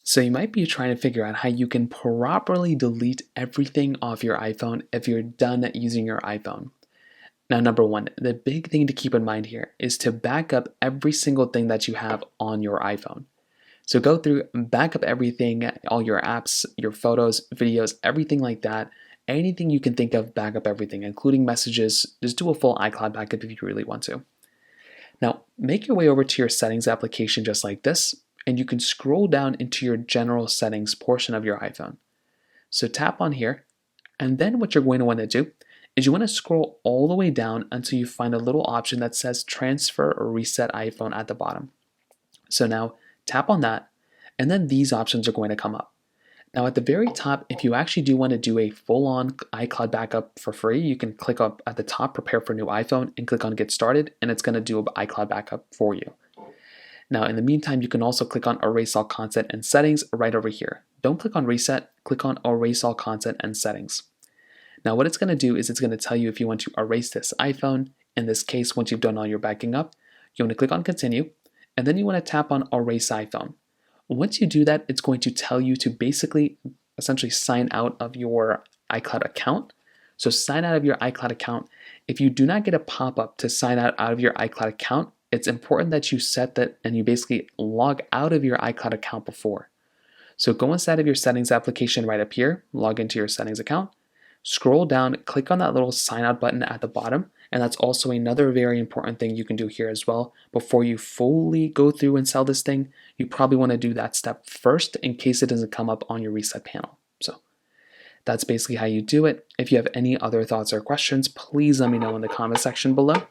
So you might be trying to figure out how you can properly delete everything off your iPhone if you're done using your iPhone. Now, number one, the big thing to keep in mind here is to back up every single thing that you have on your iPhone. So go through, back up everything, all your apps, your photos, videos, everything like that. Anything you can think of, back up everything, including messages. Just do a full iCloud backup if you really want to. Now, make your way over to your settings application just like this, and you can scroll down into your general settings portion of your iPhone. So tap on here, and then what you're going to want to do is you want to scroll all the way down until you find a little option that says transfer or reset iPhone at the bottom. So now tap on that, and then these options are going to come up. Now at the very top, if you actually do want to do a full-on iCloud backup for free, you can click up at the top, prepare for new iPhone, and click on get started, and it's going to do an iCloud backup for you. Now in the meantime, you can also click on erase all content and settings right over here. Don't click on reset, click on erase all content and settings. Now what it's going to do is it's going to tell you if you want to erase this iPhone. In this case, once you've done all your backing up, you want to click on continue, and then you want to tap on erase iPhone. Once you do that, it's going to tell you to essentially sign out of your iCloud account. So sign out of your iCloud account. If you do not get a pop-up to sign out of your iCloud account, it's important that you set that and you basically log out of your iCloud account before. So go inside of your settings application right up here, log into your settings account, scroll down, click on that little sign out button at the bottom, and that's also another very important thing you can do here as well. Before you fully go through and sell this thing, you probably want to do that step first in case it doesn't come up on your reset panel. So that's basically how you do it. If you have any other thoughts or questions, please let me know in the comment section below.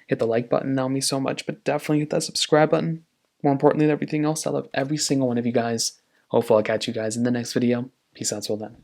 Hit the like button, that would mean so much, but definitely hit that subscribe button. More importantly than everything else, I love every single one of you guys. Hopefully I'll catch you guys in the next video. Peace out till then.